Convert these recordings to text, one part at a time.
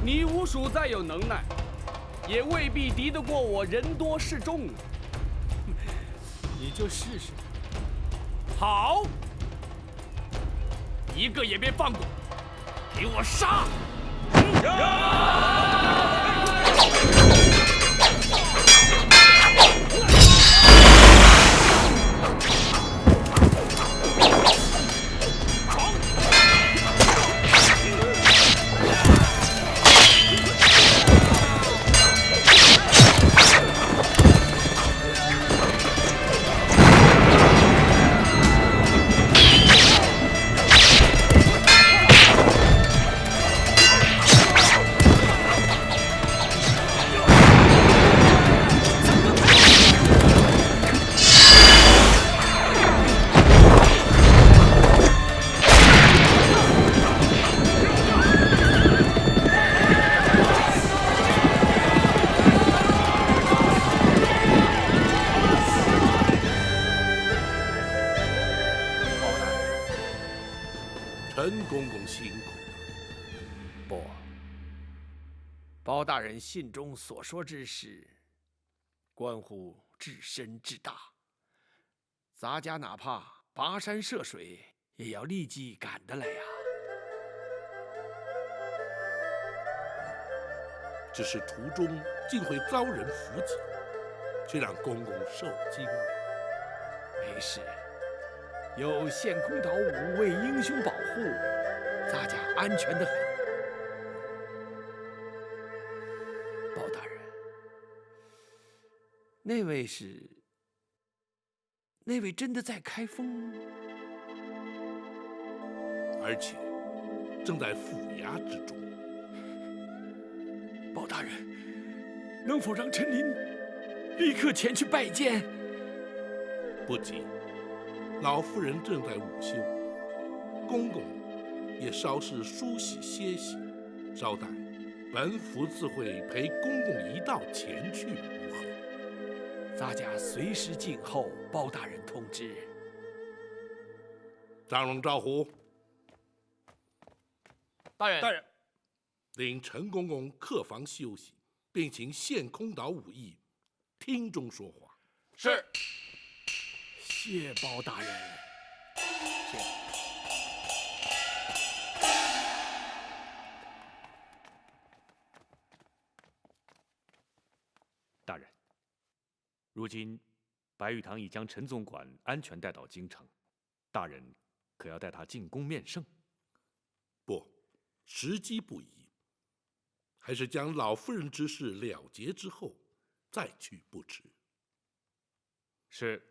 你巫术再有能耐，也未必敌得过我人多势众。你就试试。好，一个也别放过，给我杀！陈公公辛苦了。不，包大人信中所说之事，关乎至深至大，咱家哪怕跋山涉水，也要立即赶得来呀。只是途中竟会遭人伏击，却让公公受惊了。没事，有献空岛5位英雄保护，咱家安全得很。包大人，那位真的在开封，而且正在府衙之中。包大人，能否让臣林立刻前去拜见？不急，老夫人正在午休，公公也稍事梳洗歇息，稍待本府自会陪公公一道前去，如何？咱家随时静候包大人通知。张荣、赵虎，大人，领陈公公客房休息，并请献空岛武艺厅中说话。是。谢包大人。谢。大人，如今白玉堂已将陈总管安全带到京城，大人可要带他进宫面圣？不，时机不宜，还是将老夫人之事了结之后再去不迟。是。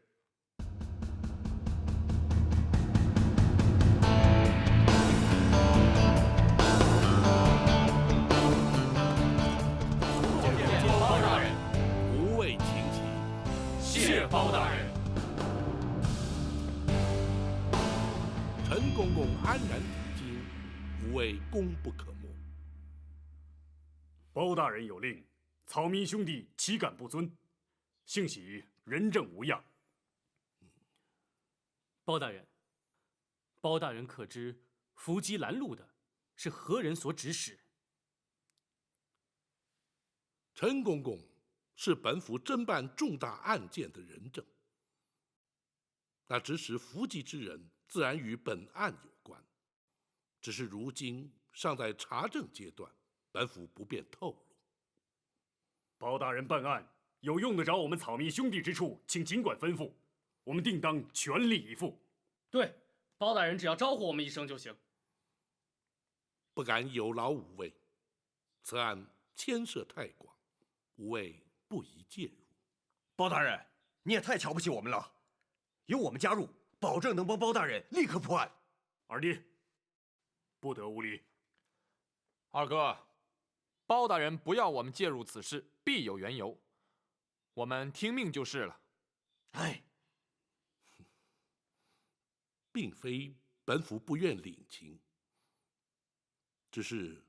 包大人，无畏请起。谢包大人。陈公公安然抵京，无谓功不可没。包大人有令，草民兄弟岂敢不遵？幸喜人证无恙。包大人，包大人可知伏击拦路的是何人所指使？陈公公是本府侦办重大案件的人证，那指使伏击之人自然与本案有关，只是如今尚在查证阶段，本府不便透露。包大人办案有用得着我们草民兄弟之处，请尽管吩咐，我们定当全力以赴。对，包大人只要招呼我们一声就行。不敢有劳五位，此案牵涉太广，五位不宜介入。包大人，你也太瞧不起我们了，有我们加入，保证能帮包大人立刻破案。二弟，不得无礼。二哥，包大人不要我们介入此事，必有缘由，我们听命就是了。哎，并非本府不愿领情，只是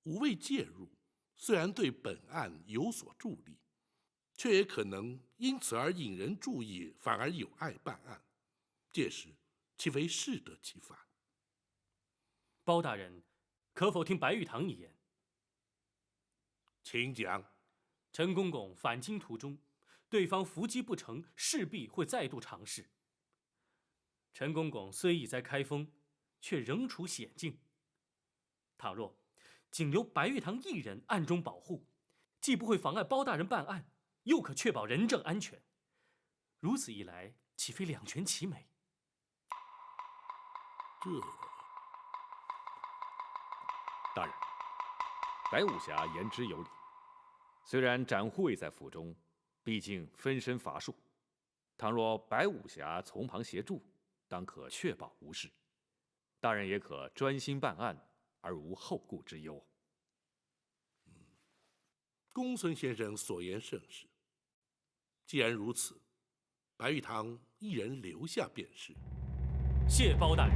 五位介入，虽然对本案有所助力，却也可能因此而引人注意，反而有碍办案。届时岂非适得其反？包大人，可否听白玉堂一言？请讲。陈公公返京途中，对方伏击不成，势必会再度尝试。陈公公虽已在开封，却仍处险境。倘若仅留白玉堂一人暗中保护，既不会妨碍包大人办案，又可确保人证安全。如此一来，岂非两全其美？大人，白武侠言之有理。虽然展护卫在府中，毕竟分身乏术，倘若白武侠从旁协助，当可确保无事。大人也可专心办案，而无后顾之忧。公孙先生所言甚是。既然如此，白玉堂一人留下便是。谢包大人。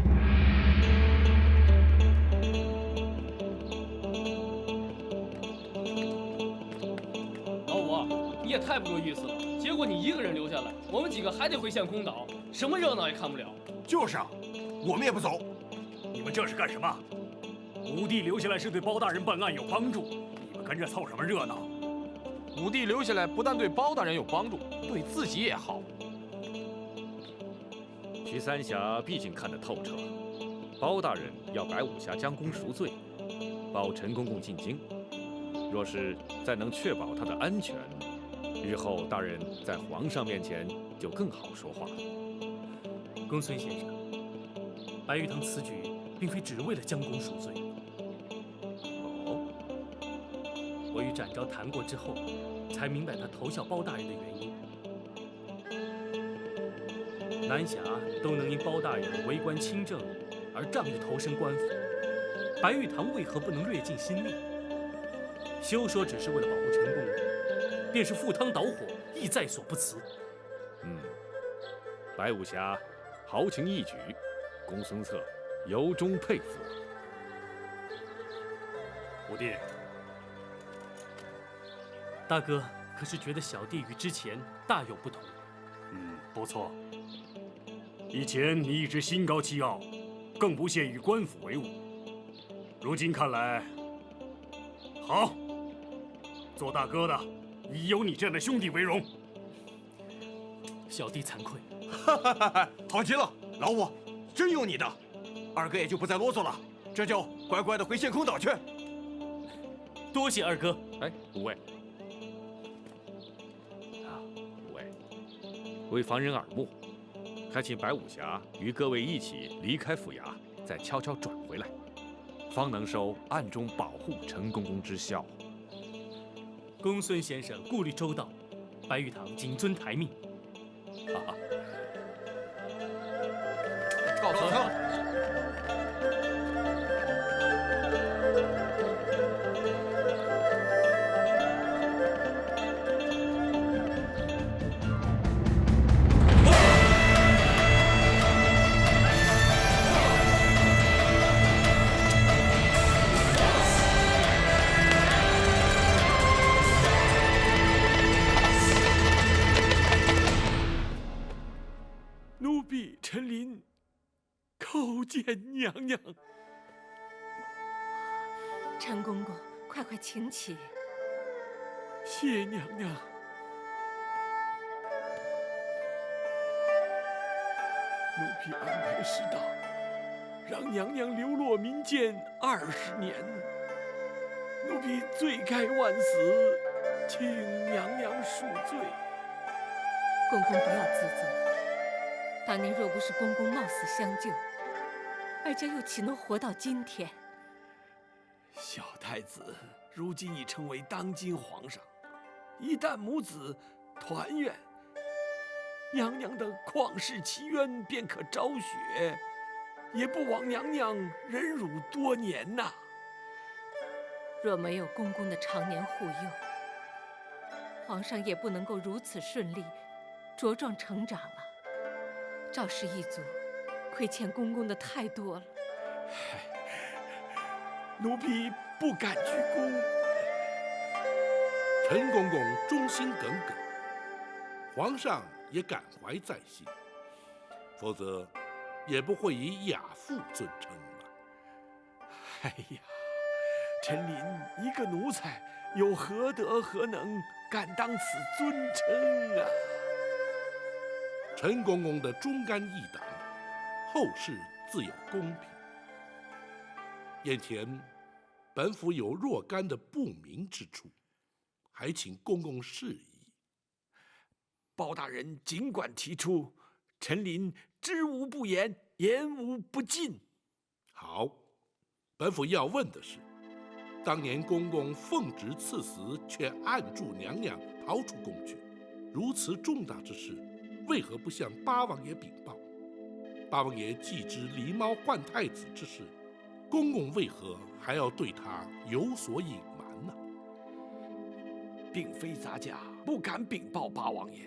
老五，你也太不够意思了！结果你一个人留下来，我们几个还得回县空岛，什么热闹也看不了。就是啊，我们也不走。你们这是干什么？武帝留下来是对包大人办案有帮助，你们跟着凑什么热闹？武帝留下来不但对包大人有帮助，对自己也好。徐三侠毕竟看得透彻，包大人要白武侠将功赎罪，保陈公公进京。若是再能确保他的安全，日后大人在皇上面前就更好说话了。公孙先生，白玉堂此举并非只为了将功赎罪。哦，我与展昭谈过之后，才明白他投效包大人的原因。南侠都能因包大人为官清正而仗义投身官府，白玉堂为何不能略尽心力？休说只是为了保护陈公公，便是赴汤蹈火，亦在所不辞。白武侠豪情义举，公孙策由衷佩服。武帝，大哥可是觉得小弟与之前大有不同？不错。以前你一直心高气傲，更不屑与官府为伍。如今看来，好，做大哥的以有你这样的兄弟为荣。小弟惭愧。好极了，老五，真有你的。二哥也就不再啰嗦了，这就乖乖的回县空岛去。多谢二哥。哎，五位，五位，为防人耳目，还请白武侠与各位一起离开府衙，再悄悄转回来，方能收暗中保护陈公公之效。公孙先生顾虑周到，白玉堂谨遵台命。告辞。奴婢陈琳叩见娘娘。陈公公，快快请起。谢娘娘。奴婢安排失当，让娘娘流落民间20年，奴婢罪该万死，请娘娘恕罪。公公不要自责。当年若不是公公冒死相救，哀家又岂能活到今天？小太子如今已成为当今皇上，一旦母子团圆，娘娘的旷世奇冤便可昭雪，也不枉娘娘忍辱多年呐。若没有公公的常年护佑，皇上也不能够如此顺利茁壮成长啊。赵氏一族亏欠公公的太多了。奴婢不敢鞠躬。陈公公忠心耿耿，皇上也感怀在心，否则也不会以亚父尊称了。哎呀，陈琳一个奴才，有何德何能，敢当此尊称啊？陈公公的忠肝义胆，后世自有公评。眼前本府有若干的不明之处，还请公公示意。包大人尽管提出，陈琳知无不言，言无不尽。好，本府要问的是，当年公公奉旨赐死，却按住娘娘逃出宫去，如此重大之事，为何不向八王爷禀报？八王爷既知狸猫换太子之事，公公为何还要对他有所隐瞒呢？并非咱家不敢禀报八王爷，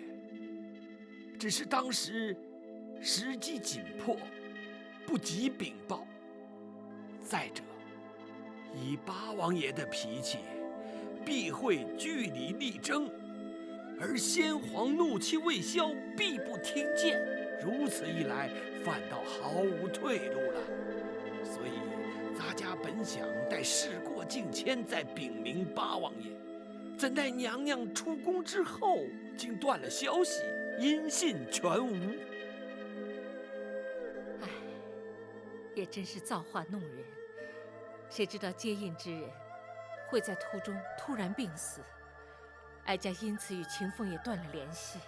只是当时时机紧迫，不及禀报。再者，以八王爷的脾气，必会据理力争，而先皇怒气未消，必不听谏。如此一来，反倒毫无退路了。所以，咱家本想待事过境迁再禀明八王爷，怎奈娘娘出宫之后，竟断了消息，音信全无。唉，也真是造化弄人。谁知道接应之人会在途中突然病死，哀家因此与秦凤也断了联系。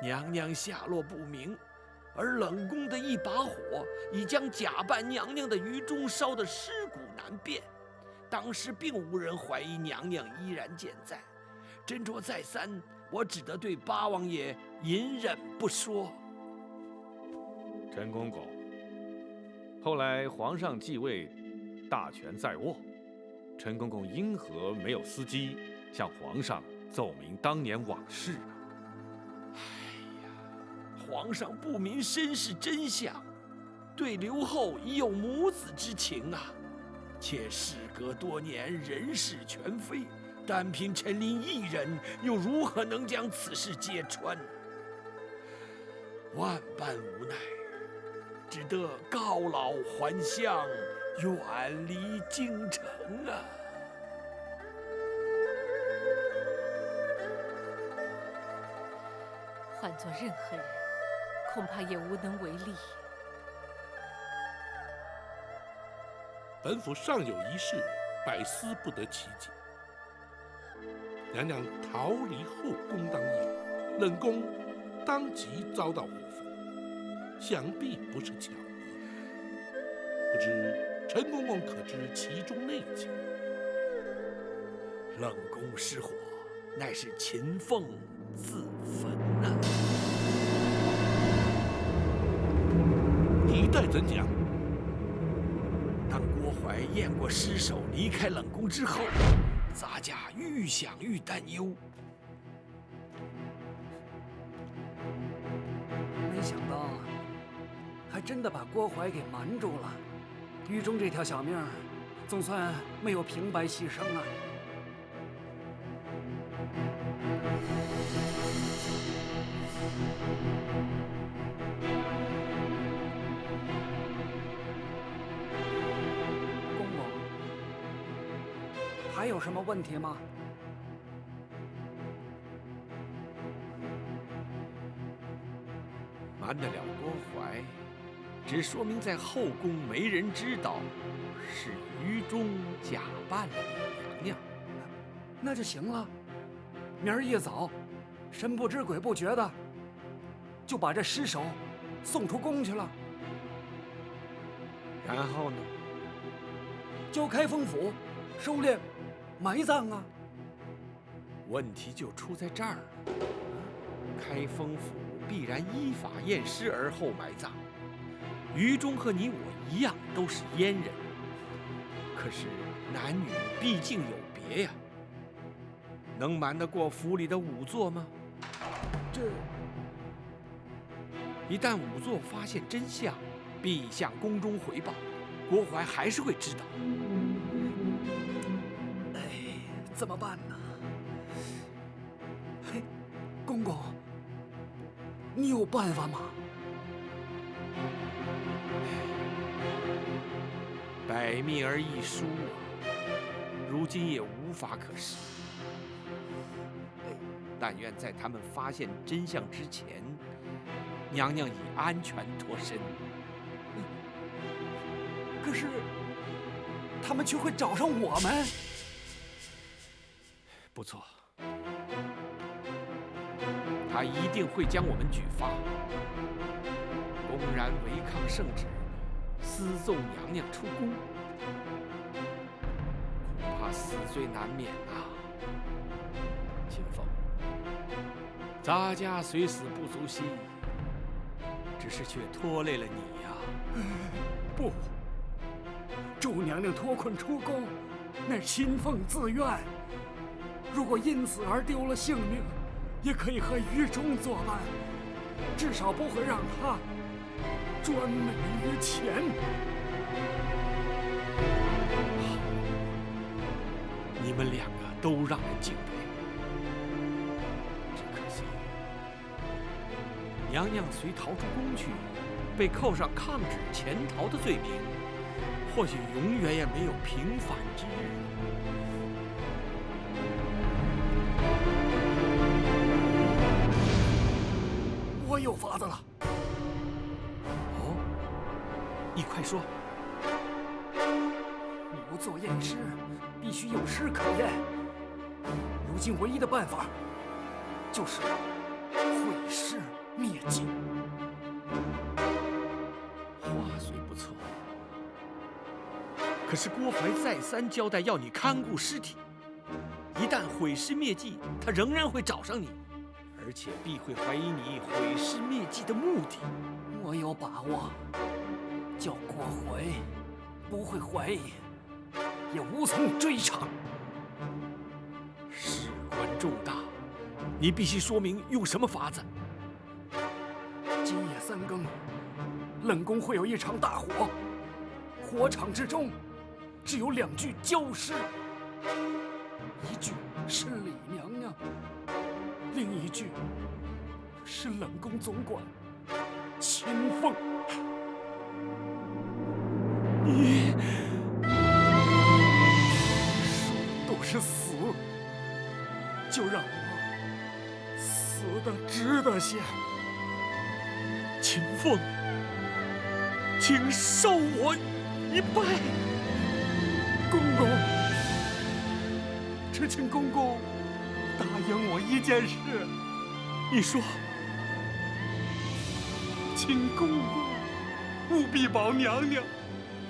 娘娘下落不明，而冷宫的一把火已将假扮娘娘的于中烧得尸骨难辨。当时并无人怀疑娘娘依然健在，斟酌再三，我只得对八王爷隐忍不说。陈公公，后来皇上继位，大权在握，陈公公因何没有伺机向皇上奏明当年往事啊？皇上不明身世真相，对刘后已有母子之情啊。且事隔多年，人事全非，单凭陈琳一人，又如何能将此事揭穿呢？万般无奈，只得告老还乡，远离京城啊。换做任何人，恐怕也无能为力。本府尚有一事，百思不得其解。娘娘逃离后宫当夜，冷宫当即遭到火焚，想必不是巧合。不知陈公公可知其中内情？冷宫失火，乃是秦凤自焚呐。一代怎讲？当郭槐验过尸首，离开冷宫之后，咱家愈想愈担忧。没想到，还真的把郭槐给瞒住了。狱中这条小命，总算没有平白牺牲啊。公公，还有什么问题吗？瞒得了郭槐，只说明在后宫没人知道是于中假扮了你娘娘。那就行了。明儿一早，神不知鬼不觉的，就把这尸首送出宫去了。然后呢？交开封府收敛埋葬啊。问题就出在这儿了。开封府必然依法验尸而后埋葬。于中和你我一样都是阉人，可是男女毕竟有别呀。能瞒得过府里的仵作吗？一旦仵作发现真相，必向宫中回报，郭槐还是会知道。哎，怎么办呢？嘿，公公，你有办法吗？百百密而一疏啊，如今也无法可施。但愿在他们发现真相之前，娘娘已安全脱身。可是，他们却会找上我们。不错，他一定会将我们举发，公然违抗圣旨，私奏娘娘出宫，恐怕死罪难免啊！秦凤，咱家虽死不足惜，只是却拖累了你呀。不，祝娘娘脱困出宫，乃秦凤自愿。如果因此而丢了性命，也可以和于中作伴，至少不会让他专美于前。好，你们两个都让人敬佩。只可惜，娘娘虽逃出宫去，被扣上抗旨潜逃的罪名，或许永远也没有平反之日。我有法子了。哦，你快说。牛作验尸，必须有尸可验。如今唯一的办法，就是毁尸灭迹。话虽不错，可是郭槐再三交代要你看顾尸体，一旦毁尸灭迹，他仍然会找上你。而且必会怀疑你毁尸灭迹的目的。我有把握，叫郭槐不会怀疑，也无从追查。事关重大，你必须说明用什么法子。今夜3更，冷宫会有一场大火，火场之中只有2具焦尸，一具是李娘娘，另一具是冷宫总管秦凤。你说都是死，就让我死得值得些。秦凤，请受我一拜。公公，只请公公答应我一件事。你说，请公公务必保娘娘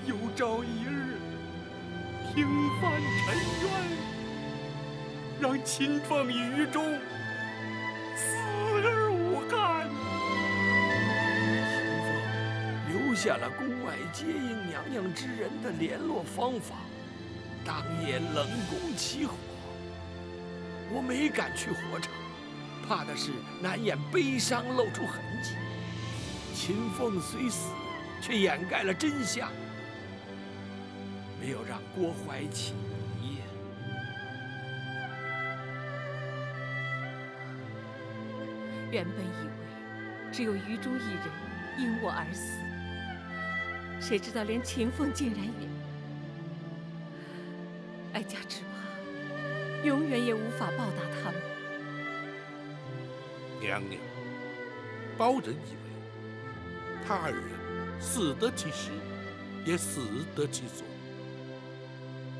有朝一日平反沉冤，让秦凤与于中死而无憾。秦凤留下了宫外接应娘娘之人的联络方法，当夜冷宫起火，我没敢去火场，怕的是难掩悲伤露出痕迹。秦凤虽死，却掩盖了真相，没有让郭槐起疑。原本以为只有于中一人因我而死，谁知道连秦凤竟然也……哀家只怕永远也无法报答他们。娘娘，包拯以为他2人死得其时，也死得其所。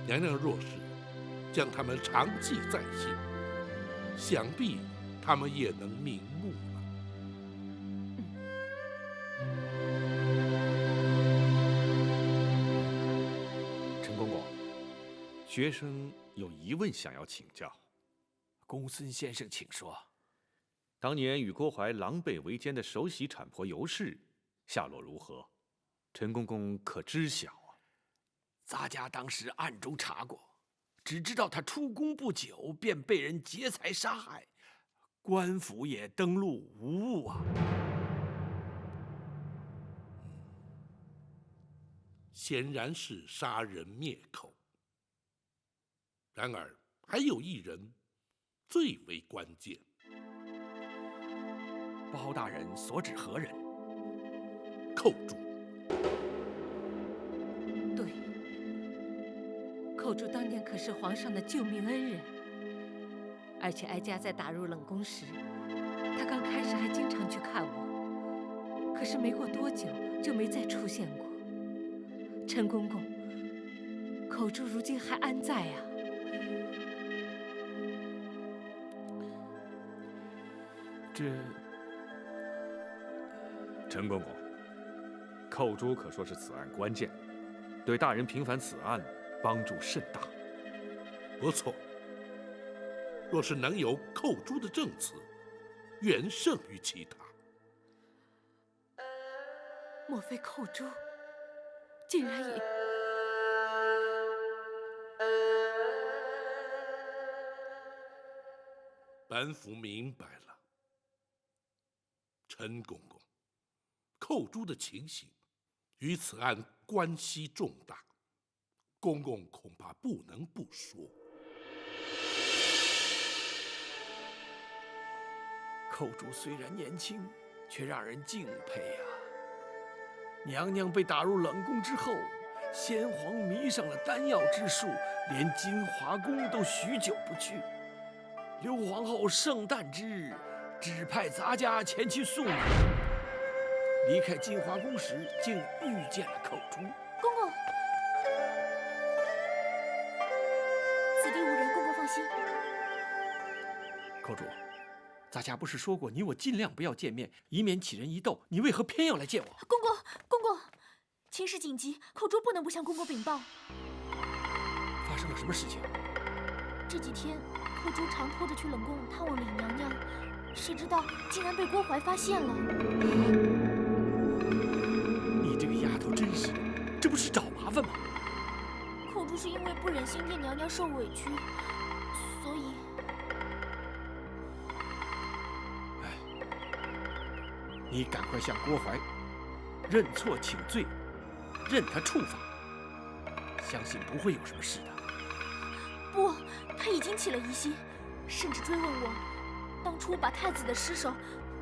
娘娘若是将他们长记在心，想必他们也能瞑目了。陈公公，学生有疑问想要请教。公孙先生，请说。当年与郭槐狼狈为奸的首席产婆尤氏下落如何？陈公公可知晓啊？咱家当时暗中查过，只知道他出宫不久便被人劫财杀害，官府也登录无误啊。显然是杀人灭口。然而还有一人最为关键。包大人所指何人？寇珠。对，寇珠当年可是皇上的救命恩人，而且哀家在打入冷宫时，他刚开始还经常去看我，可是没过多久就没再出现过。陈公公，寇珠如今还安在啊？陈公公，寇珠可说是此案关键，对大人平反此案帮助甚大。不错，若是能有寇珠的证词，远胜于其他。莫非寇珠竟然也……本府明白了，陈公公，寇珠的情形与此案关系重大，公公恐怕不能不说。寇珠虽然年轻，却让人敬佩啊。娘娘被打入冷宫之后，先皇迷上了丹药之术，连金华宫都许久不去。刘皇后圣诞之日，指派咱家前去送礼。离开金华宫时，竟遇见了寇珠。公公，此地无人，公公放心。寇珠，咱家不是说过你我尽量不要见面，以免起人疑窦，你为何偏要来见我？公公，公公，情势紧急，寇珠不能不向公公禀报。发生了什么事情？这几天，寇珠常拖着去冷宫探望李娘娘，谁知道竟然被郭槐发现了。你这个丫头真是的，这不是找麻烦吗？寇珠是因为不忍心见娘娘受委屈，所以……你赶快向郭槐认错请罪，任他处罚，相信不会有什么事的。不，他已经起了疑心，甚至追问我当初把太子的尸首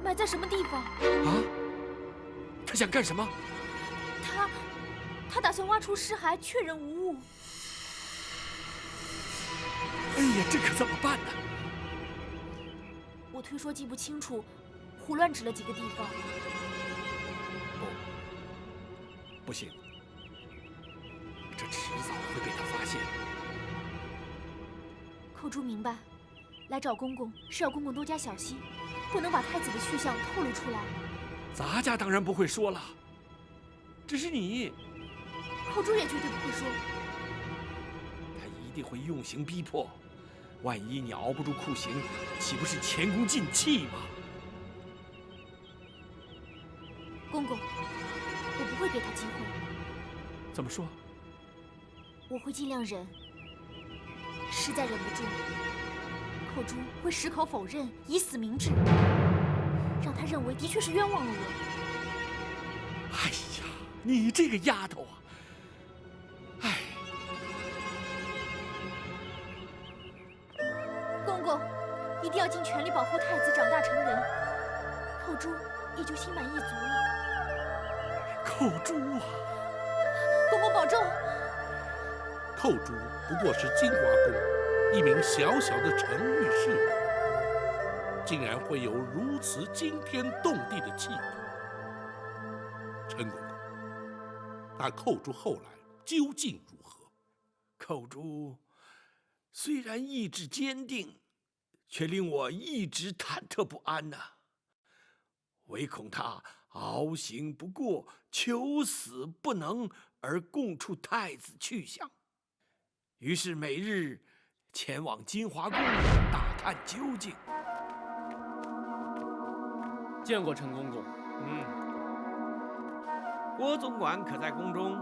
埋在什么地方。啊？他想干什么？他打算挖出尸骸，确认无误。哎呀，这可怎么办呢？我推说记不清楚，胡乱指了几个地方。不行，这迟早会被他发现。寇珠明白，来找公公是要公公多加小心，不能把太子的去向透露出来。咱家当然不会说了，只是你，寇珠也绝对不会说。他一定会用刑逼迫，万一你熬不住酷刑，岂不是前功尽弃吗？公公，我不会给他机会。怎么说？我会尽量忍，实在忍不住，寇珠会矢口否认，以死明志，让他认为的确是冤枉了我。哎呀，你这个丫头啊！哎，公公，一定要尽全力保护太子长大成人，寇珠也就心满意足了。寇珠啊！公公保重。寇珠不过是金华宫一名小小的程御侍女，竟然会有如此惊天动地的气魄。陈公公，那寇珠后来究竟如何？寇珠虽然意志坚定，却令我一直忐忑不安呐。唯恐他熬刑不过，求死不能，而供出太子去向。于是每日前往金华宫打探究竟。见过陈公公。郭总管可在宫中？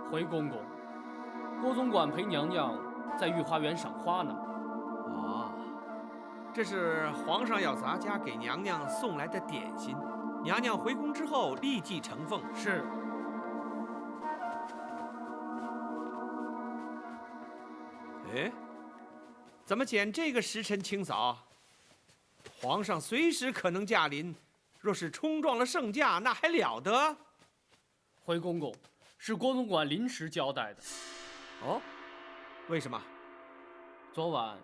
回公公，郭总管陪娘娘在御花园赏花呢。哦，这是皇上要咱家给娘娘送来的点心，娘娘回宫之后立即呈奉。是。哎，怎么捡这个时辰清扫？皇上随时可能驾临，若是冲撞了圣驾，那还了得？回公公，是郭总管临时交代的。哦，为什么？昨晚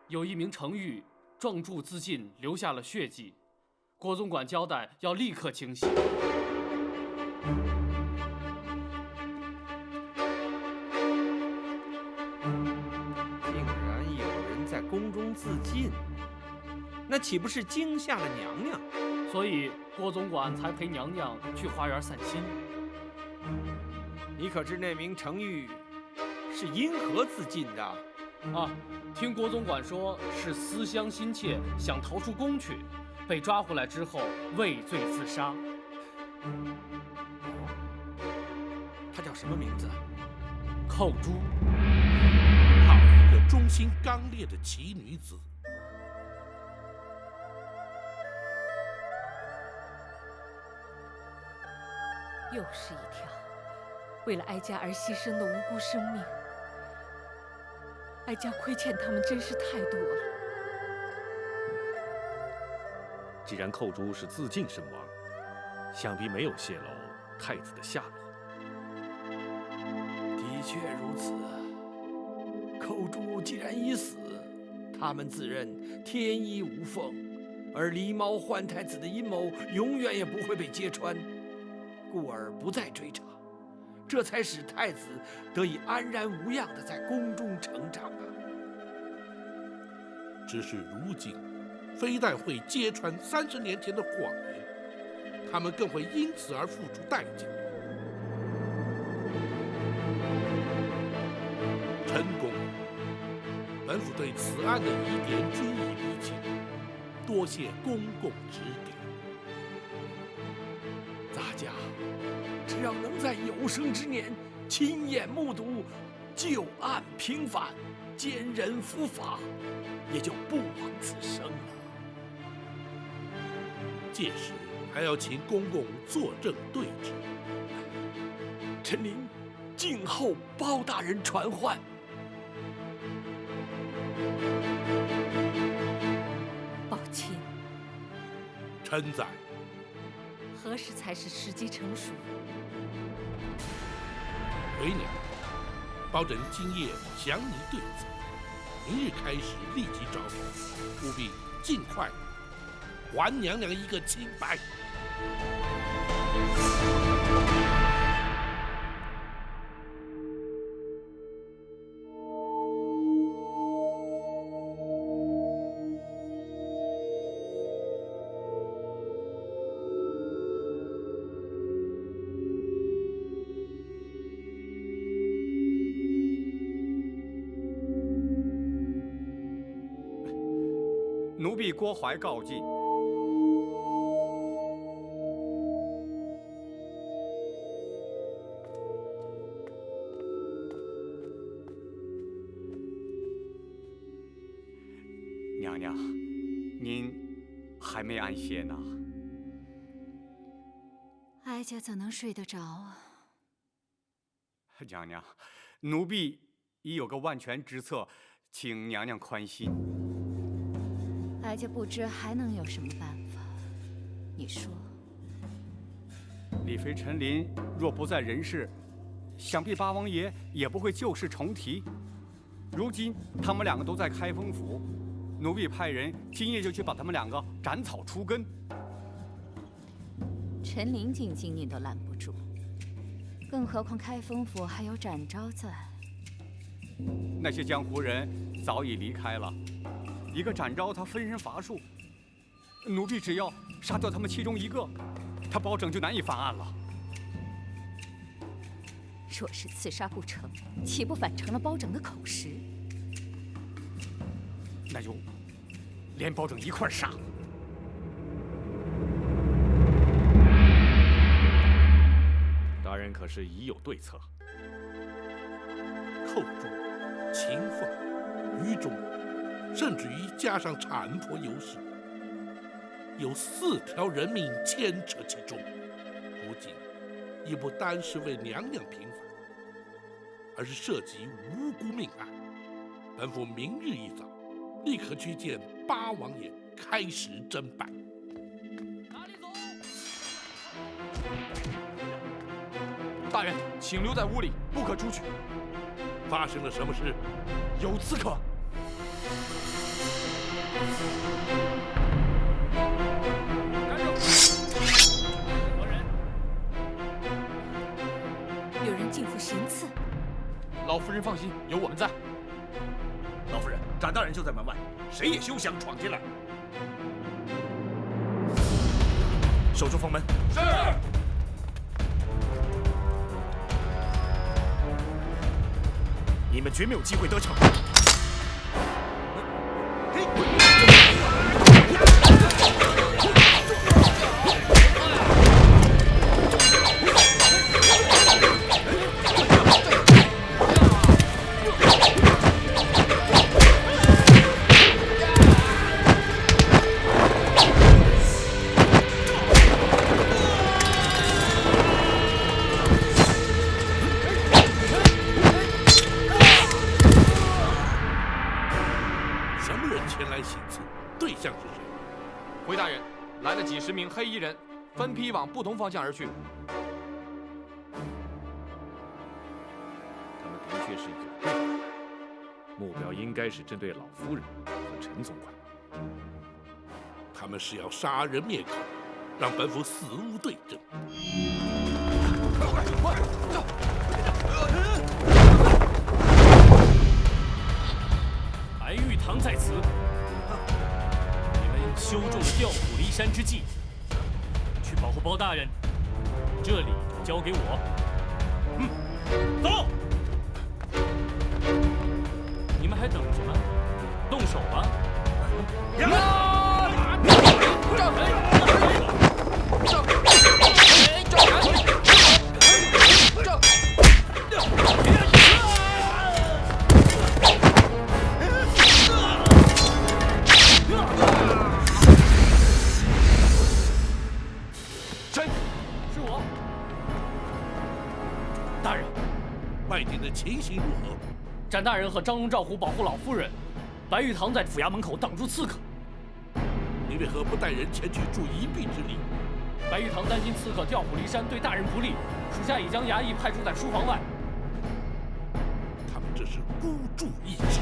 有一名程昱撞柱自尽，留下了血迹。郭总管交代要立刻清洗。竟然有人在宫中自尽，那岂不是惊吓了娘娘？所以郭总管才陪娘娘去花园散心。你可知那名程昱是因何自尽的？啊，听郭总管说是思乡心切，想逃出宫去，被抓回来之后畏罪自杀。她叫什么名字？寇珠。好一个忠心刚烈的奇女子！又是一条为了哀家而牺牲的无辜生命，哀家亏欠他们真是太多了。既然寇珠是自尽身亡，想必没有泄露太子的下落。的确如此。寇珠既然已死，他们自认天衣无缝，而狸猫换太子的阴谋永远也不会被揭穿，故而不再追查，这才使太子得以安然无恙地在宫中成长啊。只是如今，非但会揭穿30年前的谎言，他们更会因此而付出代价。陈公，本府对此案的疑点均已厘清，多谢公公指点。大家只要能在有生之年亲眼目睹旧案平反，奸人伏法，也就不枉此生了。届时还要请公公作证对质。臣您静候包大人传唤。宝琴，臣在。何时才是时机成熟？回娘，包拯今夜详拟对策，明日开始立即招聘，务必尽快还娘娘一个清白。奴婢郭槐告进。娘娘，您还没安歇呢。哀家怎能睡得着啊？娘娘，奴婢已有个万全之策，请娘娘宽心。哀家不知还能有什么办法，你说。李妃陈琳若不在人世，想必八王爷也不会旧事重提。如今他们两个都在开封府，奴婢派人今夜就去把他们两个斩草除根。陈琳进京您都拦不住，更何况开封府还有展昭在。那些江湖人早已离开了。一个展昭，他分身乏术，奴婢只要杀掉他们其中一个，他包拯就难以翻案了。若是刺杀不成，岂不反成了包拯的口实？那就连包拯一块杀。大人可是已有对策？寇珠、秦凤、于中，甚至于加上产婆尤氏，有4条人命牵扯其中。如今已不单是为娘娘平反，而是涉及无辜命案。本府明日一早立刻去见八王爷，开始侦办。大人，请留在屋里，不可出去。发生了什么事？有刺客！有人进府行刺。老夫人放心，有我们在。老夫人，展大人就在门外，谁也休想闯进来。守住封门。是。你们绝没有机会得逞。回大人，来了几十名黑衣人，分批往不同方向而去。他们的确是有备而来，目标应该是针对老夫人和陈总管。他们是要杀人灭口，让本府死无对证。快！白玉堂在此。修中了调虎离山之计，去保护包大人，这里就交给我。走！你们还等什么？动手吧！情形如何？展大人和张龙、赵虎保护老夫人，白玉堂在府衙门口挡住刺客。你为何不带人前去助一臂之力？白玉堂担心刺客调虎离山对大人不利，属下已将衙役派驻在书房外。他们这是孤注一掷。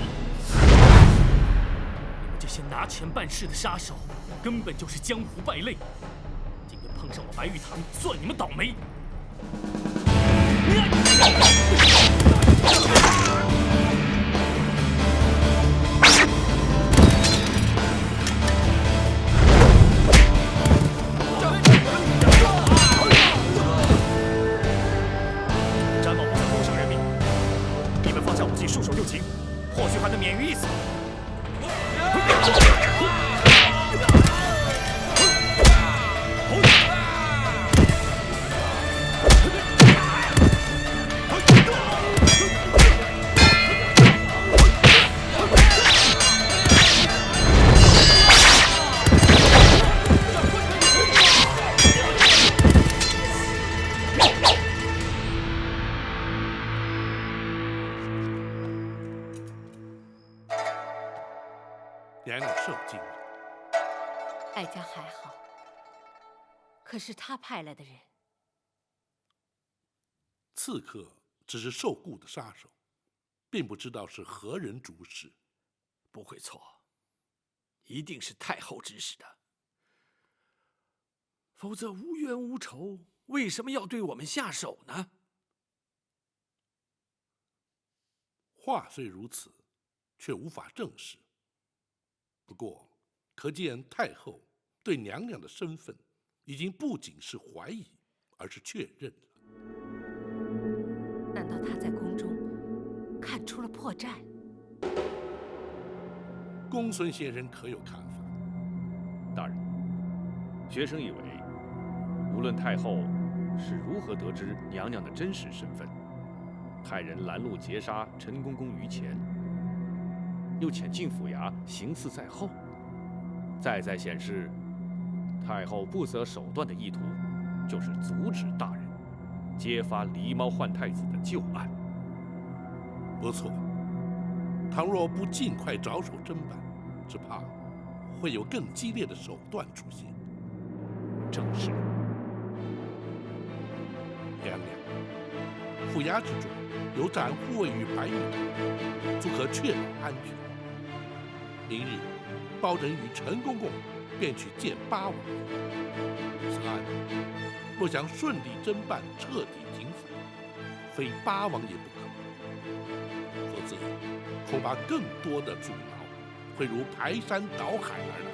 你们这些拿钱办事的杀手，根本就是江湖败类。今天碰上我白玉堂，算你们倒霉。詹某不想多伤人命，你们放下武器，束手就擒，或许还能免于一死。娘娘受惊了。哀家还好，可是他派来的人，刺客只是受雇的杀手，并不知道是何人主使。不会错，一定是太后指使的。否则无冤无仇，为什么要对我们下手呢？话虽如此，却无法证实。不过，可见太后对娘娘的身份已经不仅是怀疑，而是确认了。难道她在宫中看出了破绽？公孙先生可有看法？大人，学生以为，无论太后是如何得知娘娘的真实身份，派人拦路截杀陈公公于前，又潜进府衙行刺在后，再显示太后不择手段的意图，就是阻止大人揭发狸猫换太子的旧案。不错，倘若不尽快着手侦办，只怕会有更激烈的手段出现。正是。娘娘，府衙之中有展护卫于白玉堂，足可确保安全。明日，包拯与陈公公便去见八王爷。此案若想顺利侦办、彻底平反，非八王爷不可，否则恐怕更多的阻挠会如排山倒海而来。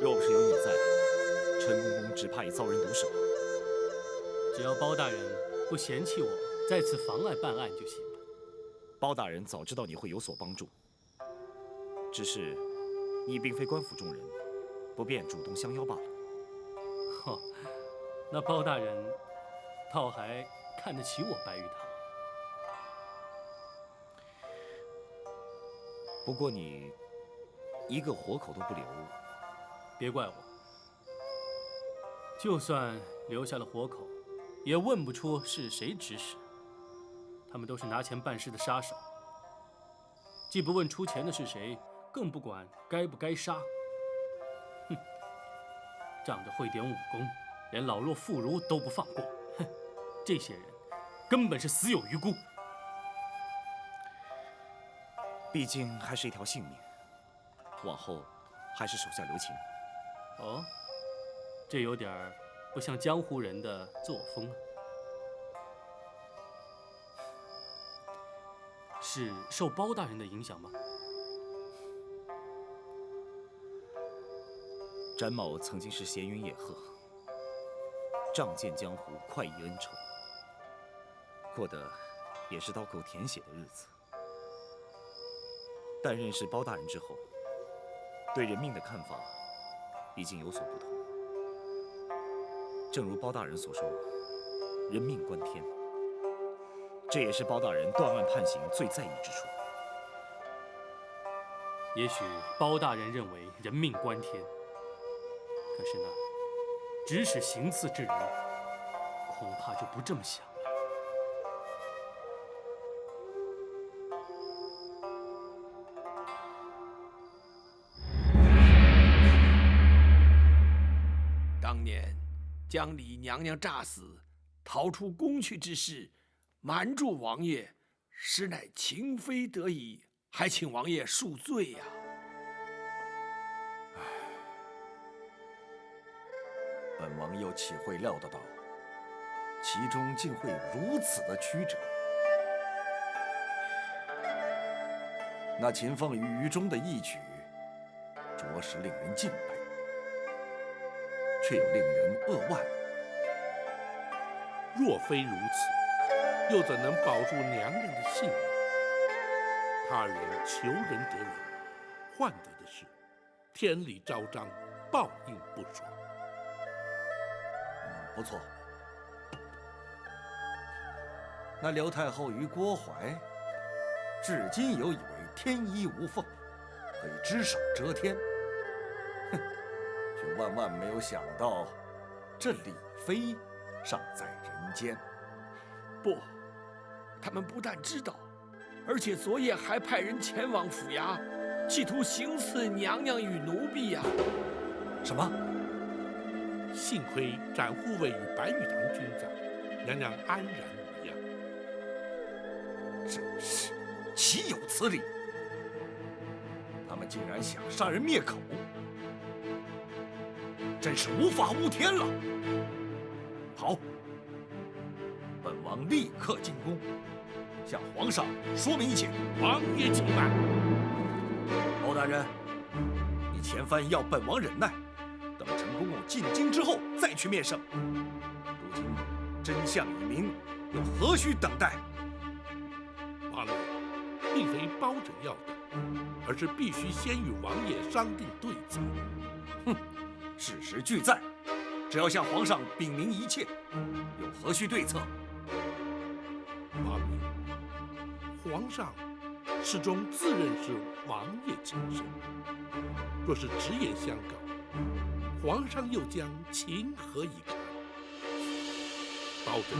若不是有你在，陈公公只怕已遭人毒手。只要包大人不嫌弃我再次妨碍办案就行了。包大人早知道你会有所帮助，只是你并非官府中人，不便主动相邀罢了。呵，那包大人倒还看得起我白玉堂。不过你一个活口都不留，别怪我。就算留下了活口，也问不出是谁指使。他们都是拿钱办事的杀手，既不问出钱的是谁，更不管该不该杀。哼，仗着会点武功，连老弱妇孺都不放过。哼，这些人根本是死有余辜。毕竟还是一条性命，往后还是手下留情。哦，这有点不像江湖人的作风啊。是受包大人的影响吗？詹某曾经是闲云野鹤，仗剑江湖，快意恩仇，过的也是刀口舔血的日子。但认识包大人之后，对人命的看法已经有所不同。正如包大人所说，人命关天，这也是包大人断案判刑最在意之处。也许包大人认为人命关天，可是那指使行刺之人，恐怕就不这么想了。当年将李娘娘诈死，逃出宫去之事，瞒住王爷，实乃情非得已，还请王爷恕罪呀。本王又岂会料得到，其中竟会有如此的曲折。那秦凤与于中的义举，着实令人敬佩，却又令人扼腕。若非如此，又怎能保住娘娘的性命？他人求人得人，换得的是天理昭彰，报应不爽。不错，那刘太后与郭槐，至今有以为天衣无缝，可以只手遮天，哼，却万万没有想到，这李妃尚在人间。不，他们不但知道，而且昨夜还派人前往府衙，企图行刺娘娘与奴婢呀！什么？幸亏展护卫与白玉堂均在，娘娘安然无恙。真是岂有此理！他们竟然想杀人灭口，真是无法无天了。好，本王立刻进宫，向皇上说明一切。王爷请慢。包大人，你前番要本王忍耐，等陈公公进京之后再去面圣。如今真相已明，又何须等待？王爷，并非包拯要等，而是必须先与王爷商定对策。哼，事实俱在，只要向皇上禀明一切，又何须对策？王爷，皇上始终自认是王爷亲生，若是直言相告，皇上又将情何以堪？包拯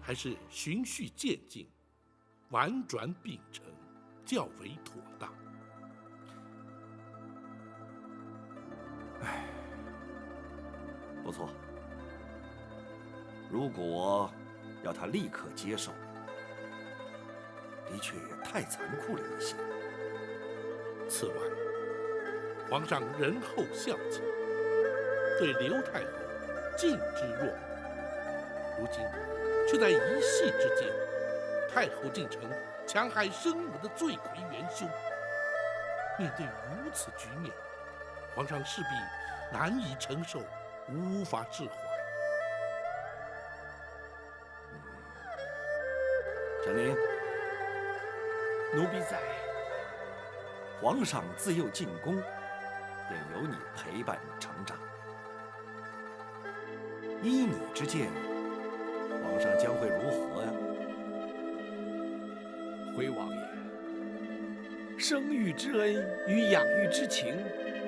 还是循序渐进，婉转秉承较为妥当。不错。如果要他立刻接受，的确太残酷了一些。此外，皇上仁厚孝敬，对刘太后敬之若母，如今却在一夕之间，太后竟成戕害生母的罪魁元凶。面对如此局面，皇上势必难以承受，无法释怀。陈琳，奴婢在。皇上自幼进宫，便由你陪伴成长。依你之见，皇上将会如何呀？回王爷，生育之恩与养育之情，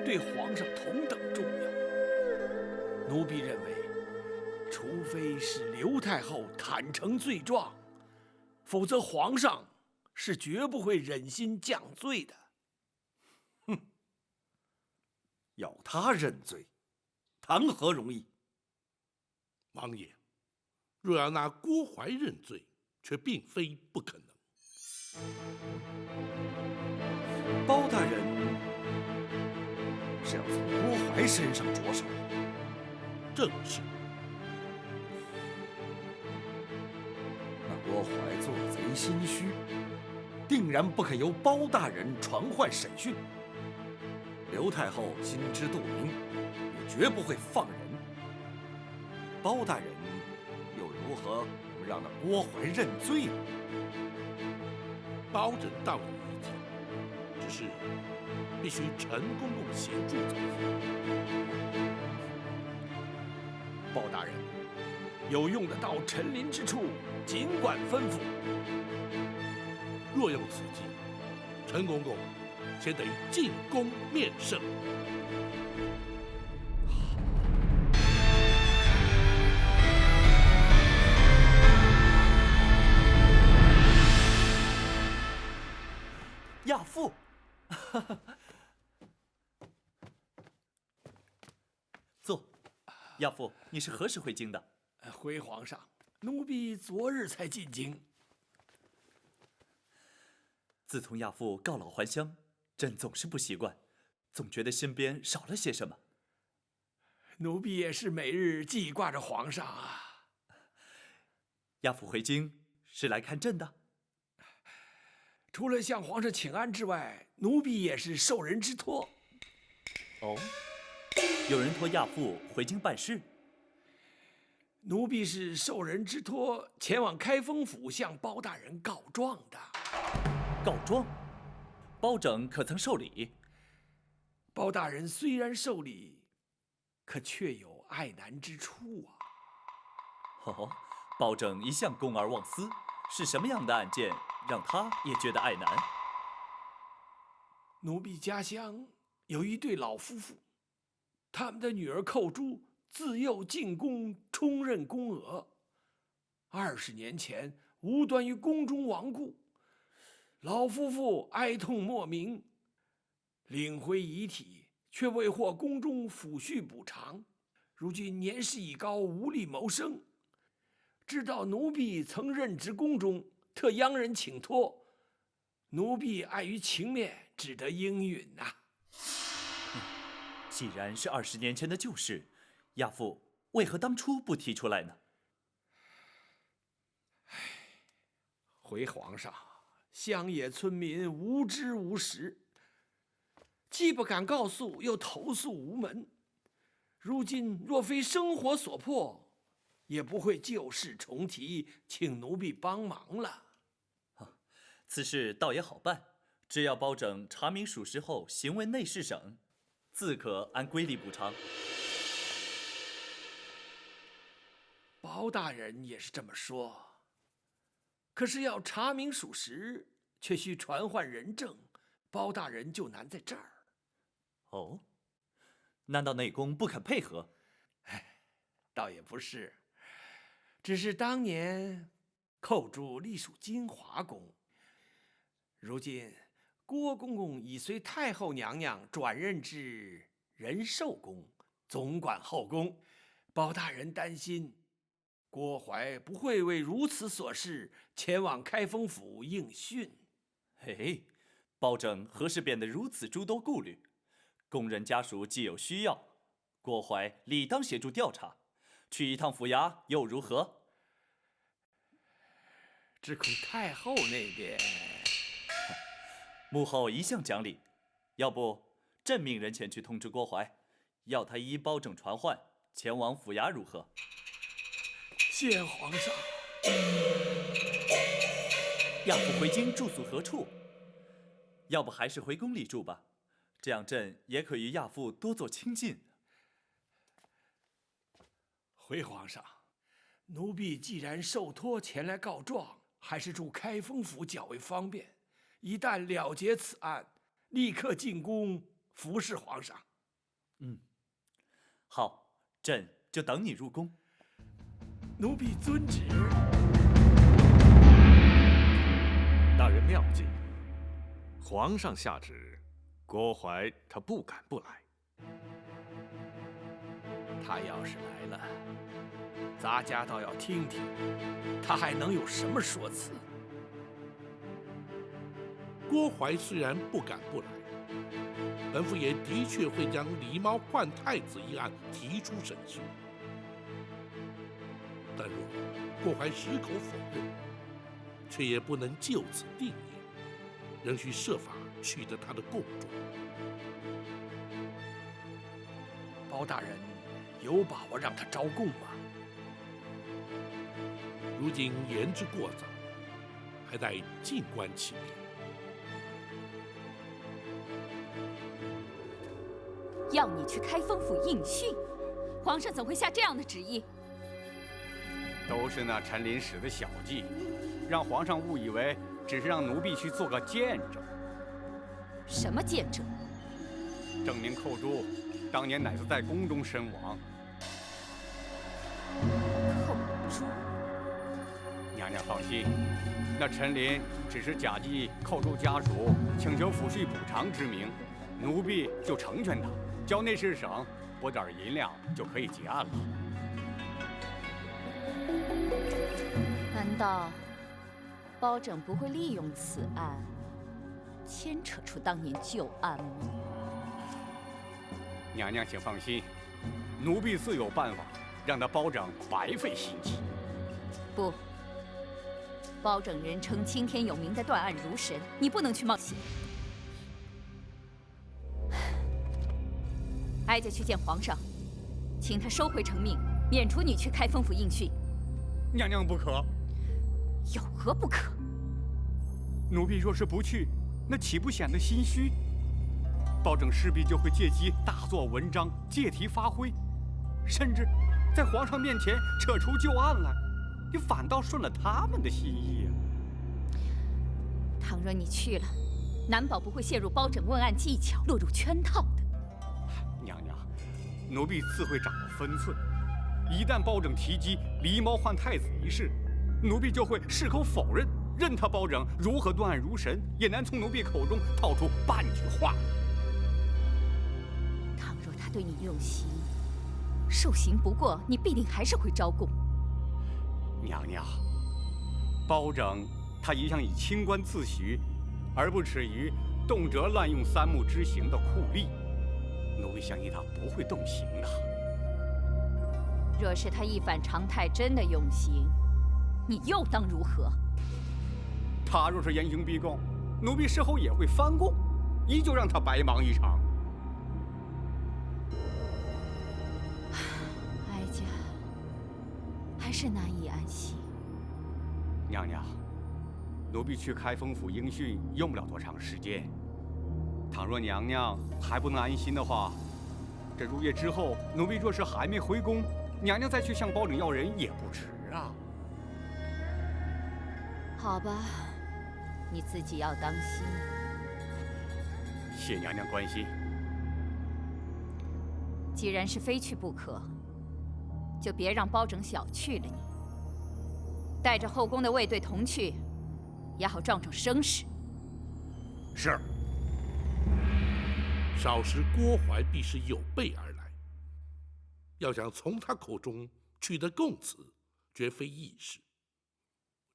对皇上同等重要。奴婢认为，除非是刘太后坦诚罪状，否则皇上是绝不会忍心降罪的。要他认罪，谈何容易？王爷，若要拿郭槐认罪，却并非不可能。包大人是要从郭槐身上着手。正是。那郭槐做贼心虚，定然不肯由包大人传唤审讯。刘太后心知肚明，也绝不会放人。包大人又如何能让那郭槐认罪呢？包拯倒有意见，只是必须陈公公协助才行。包大人，有用得到陈琳之处，尽管吩咐。若用此计，陈公公先得进宫面圣。亚父，坐。亚父，你是何时回京的？回皇上，奴婢昨日才进京。自从亚父告老还乡，朕总是不习惯，总觉得身边少了些什么。奴婢也是每日记挂着皇上啊。亚父回京是来看朕的？除了向皇上请安之外，奴婢也是受人之托。哦，有人托亚父回京办事？奴婢是受人之托，前往开封府向包大人告状的。告状？包拯可曾受理？包大人虽然受理，可却有爱难之处啊。哦，包拯一向公而忘私，是什么样的案件让他也觉得爱难？奴婢家乡有一对老夫妇，他们的女儿寇珠自幼进宫，充任宫娥。20年前无端于宫中亡故，老夫妇哀痛莫名，领回遗体，却未获宫中抚恤补偿。如今年事已高，无力谋生。知道奴婢曾任职宫中，特央人请托，奴婢碍于情面，只得应允呐。既然是20年前的旧事，亚父为何当初不提出来呢？回皇上，乡野村民无知无识，既不敢告诉，又投诉无门。如今若非生活所迫，也不会旧事重提，请奴婢帮忙了。此事倒也好办，只要包拯查明属实后，行为内侍省，自可按规例补偿。包大人也是这么说，可是要查明属实，却需传唤人证，包大人就难在这儿。哦，难道内宫不肯配合？倒也不是，只是当年寇珠隶属金华宫，如今郭公公已随太后娘娘转任至仁寿宫，总管后宫。包大人担心，郭淮不会为如此琐事前往开封府应讯。嘿，包拯何时变得如此诸多顾虑？工人家属既有需要，郭淮理当协助调查。去一趟府衙又如何？只恐太后那边……母后一向讲理，要不朕命人前去通知郭淮，要他依包拯传唤前往府衙如何？谢皇上。亚父回京住宿何处？要不还是回宫里住吧，这样朕也可与亚父多做亲近。回皇上，奴婢既然受托前来告状，还是住开封府较为方便。一旦了结此案，立刻进宫服侍皇上。好，朕就等你入宫。奴婢遵旨。大人妙计，皇上下旨，郭淮他不敢不来。他要是来了，咱家倒要听听，他还能有什么说辞？郭淮虽然不敢不来，本府也的确会将狸猫换太子一案提出审讯。但若郭淮矢口否认，却也不能就此定谳，仍需设法取得他的供状。包大人有把握让他招供吗？如今言之过早，还待静观其变。要你去开封府应讯，皇上怎会下这样的旨意？都是那陈琳使的小计，让皇上误以为只是让奴婢去做个见证。什么见证？证明寇珠当年乃是在宫中身亡。寇珠，娘娘放心，那陈琳只是假借寇珠家属请求抚恤补偿之名，奴婢就成全他，交内侍省拨点银两就可以结案了。难道包拯不会利用此案牵扯出当年旧案吗？娘娘请放心，奴婢自有办法让他包拯白费心机。不，包拯人称青天有名的断案如神，你不能去冒险。哀家去见皇上，请他收回成命，免除你去开封府应讯。娘娘不可。有何不可？奴婢若是不去，那岂不显得心虚？包拯势必就会借机大做文章，借题发挥，甚至在皇上面前扯出旧案来，你反倒顺了他们的心意啊！倘若你去了，难保不会陷入包拯问案技巧，落入圈套的。娘娘，奴婢自会掌握分寸。一旦包拯提及狸猫换太子一事，奴婢就会矢口否认，任他包拯如何断案如神，也难从奴婢口中套出半句话。倘若他对你用刑，受刑不过，你必定还是会招供。娘娘，包拯他一向以清官自诩，而不耻于动辄滥用三目之刑的酷吏，奴婢相信他不会动刑的。若是他一反常态，真的用刑，你又当如何？他若是严刑逼供，奴婢事后也会翻供，依旧让他白忙一场。哀家还是难以安心。娘娘，奴婢去开封府应讯用不了多长时间。倘若娘娘还不能安心的话，这入夜之后，奴婢若是还没回宫，娘娘再去向包拯要人也不迟啊。好吧，你自己要当心。谢娘娘关心。既然是非去不可，就别让包拯小觑了你。带着后宫的卫队同去，也好壮壮声势。是。少时郭淮必是有备而来，要想从他口中取得供词，绝非易事。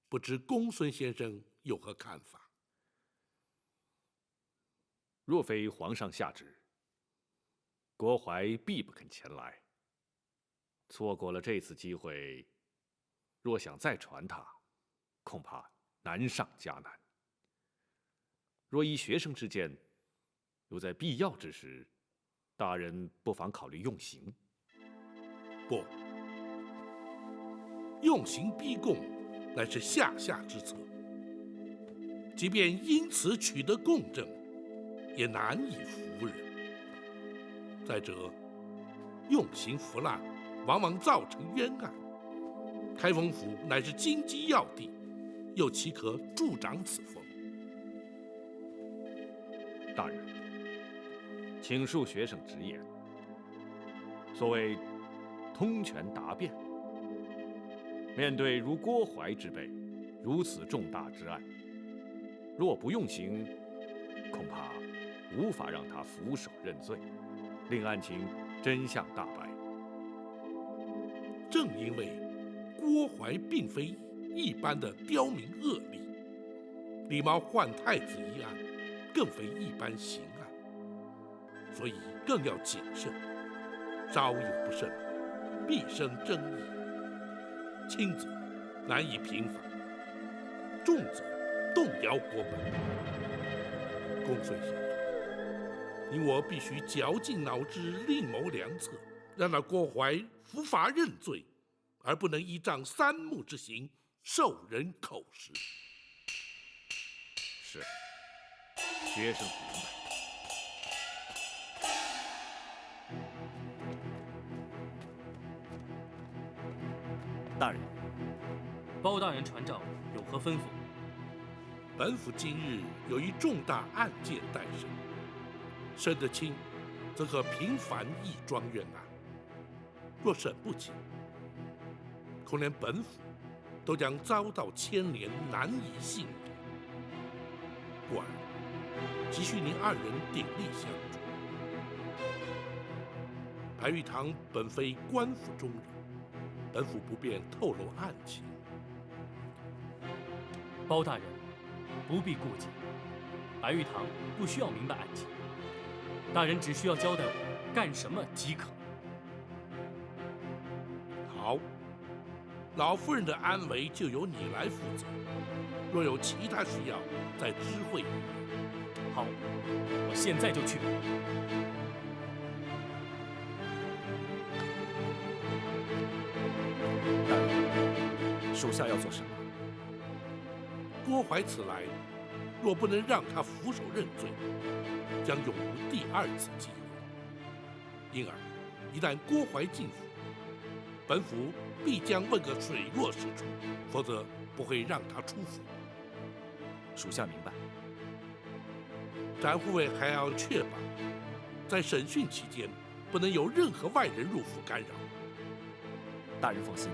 不知公孙先生有何看法？若非皇上下旨，郭槐必不肯前来。错过了这次机会，若想再传他，恐怕难上加难。若依学生之见，如在必要之时，大人不妨考虑用刑。不，用刑逼供乃是下之策，即便因此取得供证，也难以服人。再者，用刑腐烂，往往造成冤案。开封府乃是京畿要地，又岂可助长此风？大人，请恕学生直言。所谓通权达变，面对如郭槐之辈如此重大之案，若不用刑，恐怕无法让他俯首认罪，令案情真相大白。正因为郭槐并非一般的刁民恶吏，李茂换太子一案更非一般刑案，所以更要谨慎，稍有不慎，必生争议。轻则难以平反，重则动摇国本。公孙先生，你我必须绞尽脑汁，另谋良策，让那郭槐伏法认罪，而不能依仗3目之刑受人口实。是，学生明白。大人，包大人传召，有何吩咐？本府今日有一重大案件待审，审得轻，则可平反一桩冤案；若审不清，恐连本府都将遭到牵连，难以幸免。故而，急需您2人鼎力相助。白玉堂本非官府中人，本府不便透露案情。包大人不必顾忌，白玉堂不需要明白案情，大人只需要交代我干什么即可。好，老夫人的安危就由你来负责，若有其他需要，再知会于我。好，我现在就去。大人，属下要做什么？郭槐此来，若不能让他俯首认罪，将永无第2次机会。因而，一旦郭槐进府，本府必将问个水落石出，否则不会让他出府。属下明白。展护卫还要确保，在审讯期间，不能有任何外人入府干扰。大人放心，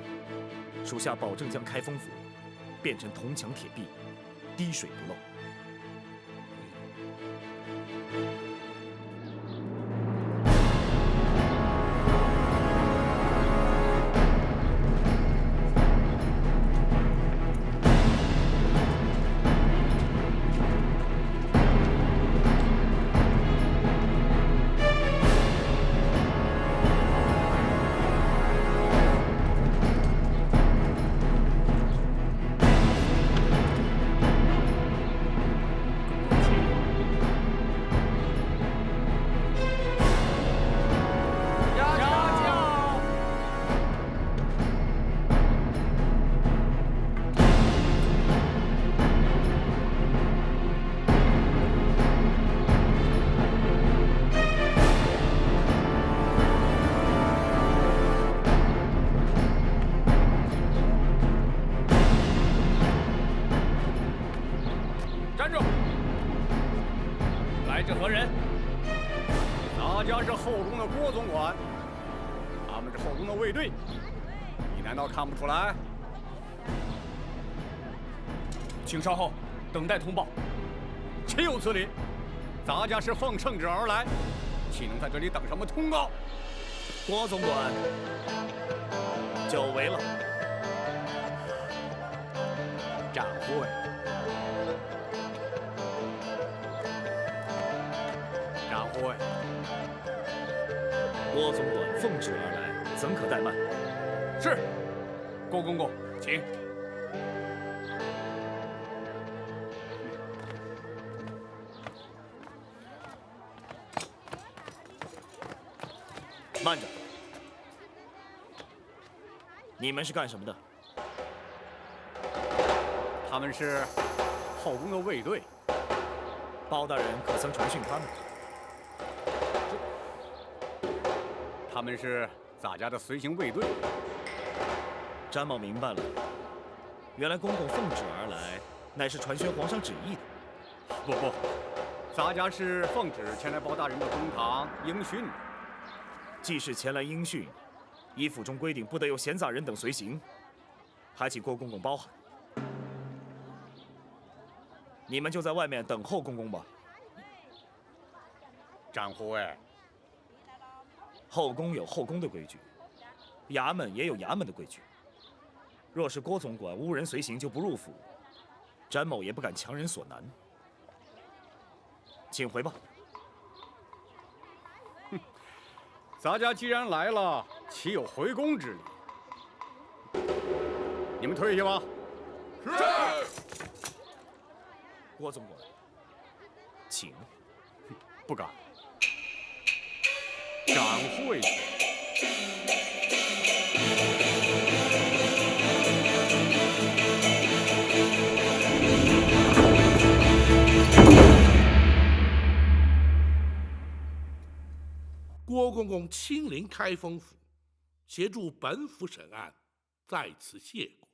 属下保证将开封府变成铜墙铁壁，滴水不漏。站住！来者何人？咱家是后宫的郭总管，他们是后宫的卫队，你难道看不出来？请稍后，等待通报。岂有此理！咱家是奉圣旨而来，岂能在这里等什么通告？郭总管，久违了。展会。展会。郭总管奉旨而来，怎可怠慢？是。郭公公，请。慢着，你们是干什么的？他们是后宫的卫队。包大人可曾传讯他们？他们是咱家的随行卫队。詹某明白了，原来公公奉旨而来，乃是传宣皇上旨意的。不，咱家是奉旨前来包大人的公堂应讯。既是前来应讯，依府中规定，不得有闲杂人等随行，还请郭公公包涵。你们就在外面等候公公吧。展会。后宫有后宫的规矩，衙门也有衙门的规矩。若是郭总管无人随行就不入府，詹某也不敢强人所难。请回吧。咱家既然来了，岂有回宫之理？你们退下吧。是。郭总管，请。不敢。展会。郭公公亲临开封府，协助本府审案，在此谢过。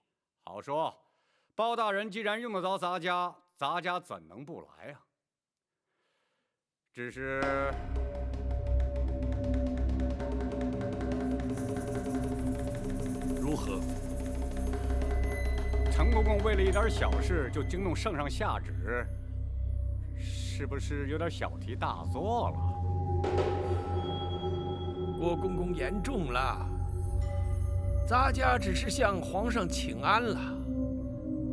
好说，包大人既然用得着咱家，咱家怎能不来啊？只是，如何？陈公公为了一点小事就惊动圣上下旨，是不是有点小题大做了？郭公公言重了，咱家只是向皇上请安了。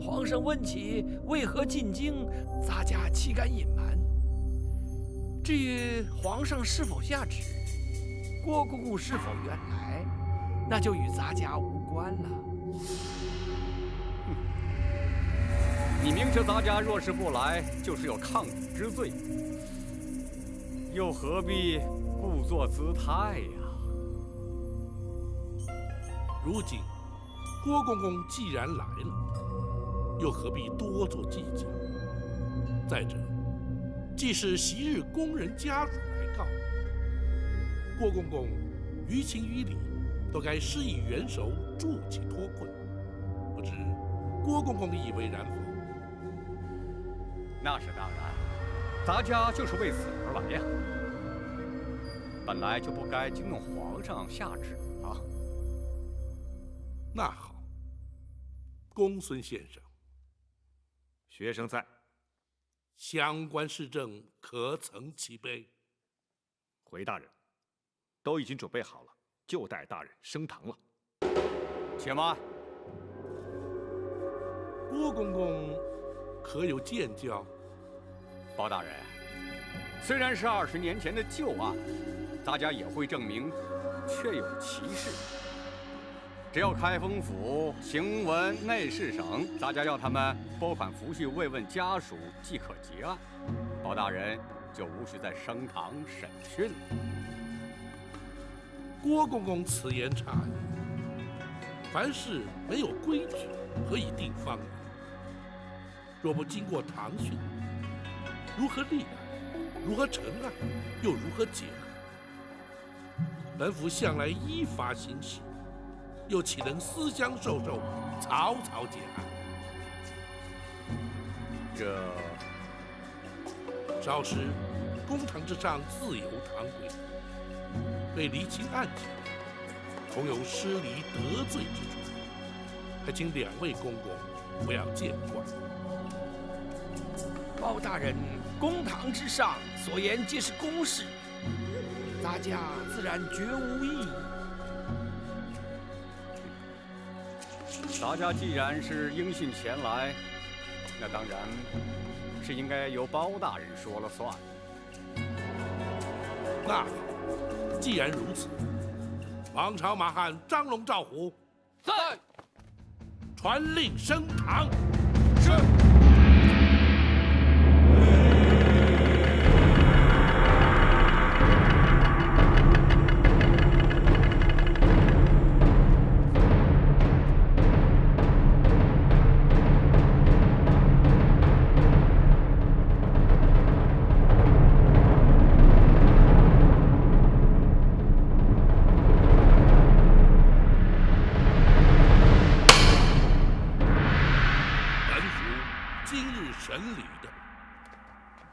皇上问起为何进京，咱家岂敢隐瞒？至于皇上是否下旨，郭公公是否愿来，那就与咱家无关了。你明知咱家若是不来，就是有抗旨之罪，又何必故作姿态呀？如今郭公公既然来了，又何必多做计较？再者，既是昔日宫人家属来告，郭公公于情于理都该施以援手，助其脱困。不知郭公公以为然否？那是当然，咱家就是为此而来呀。本来就不该惊动皇上下旨啊。那好，公孙先生，学生在。相关事政可曾齐备？回大人，都已经准备好了，就待大人升堂了。且慢，郭公公可有见教？包大人，虽然是20年前的旧案，大家也会证明确有其事。只要开封府行文内侍省，咱家要他们拨款抚恤慰问家属，即可结案。包大人就无需再升堂审讯了。郭公公此言差矣。凡事没有规矩，何以定方呢？若不经过堂训，如何立案？如何成案？又如何结案？本府向来依法行事，又岂能私相授受，草草结案？这稍时，公堂之上自有堂规，为厘清案情，恐有失礼得罪之处，还请2位公公不要见怪。包大人，公堂之上所言皆是公事，大家自然绝无异议。咱家既然是应讯前来，那当然是应该由包大人说了算。那好，既然如此，王朝马汉张龙赵虎在，传令升堂。是。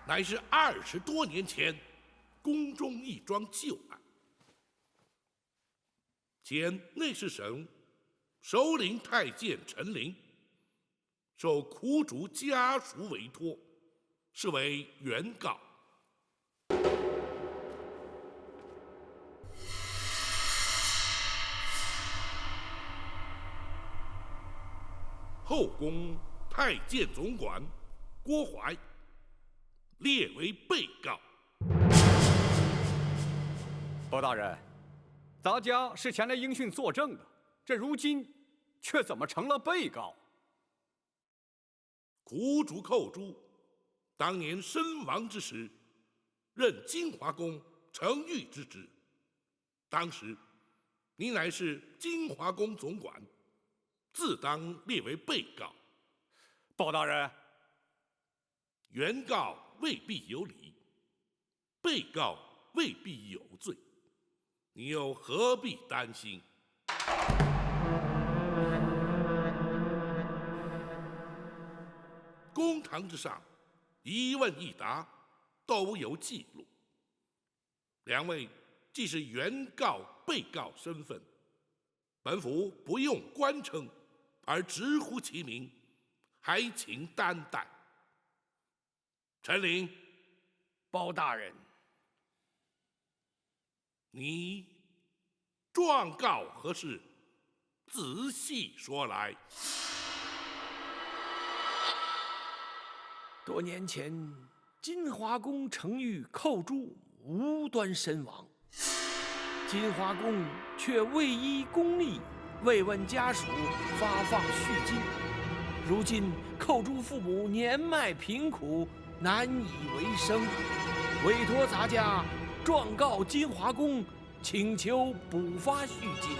乃是20多年前宫中一桩旧案，前内侍省首领太监陈琳受苦主家属委托，是为原告。后宫太监总管郭槐列为被告。包大人，咱家是前来应讯作证的，这如今却怎么成了被告？苦主寇珠当年身亡之时，任金华宫承御之职。当时你乃是金华宫总管，自当列为被告。包大人，原告未必有理，被告未必有罪，你又何必担心？公堂之上，一问一答都有记录。两位既是原告、被告身份，本府不用官称，而直呼其名，还请担待。陈琳，包大人，你状告何事？仔细说来。多年前，金华宫承御寇珠无端身亡，金华宫却未依公例慰问家属，发放恤金。如今寇珠父母年迈贫苦，难以为生，委托咱家状告金华宫，请求补发恤金。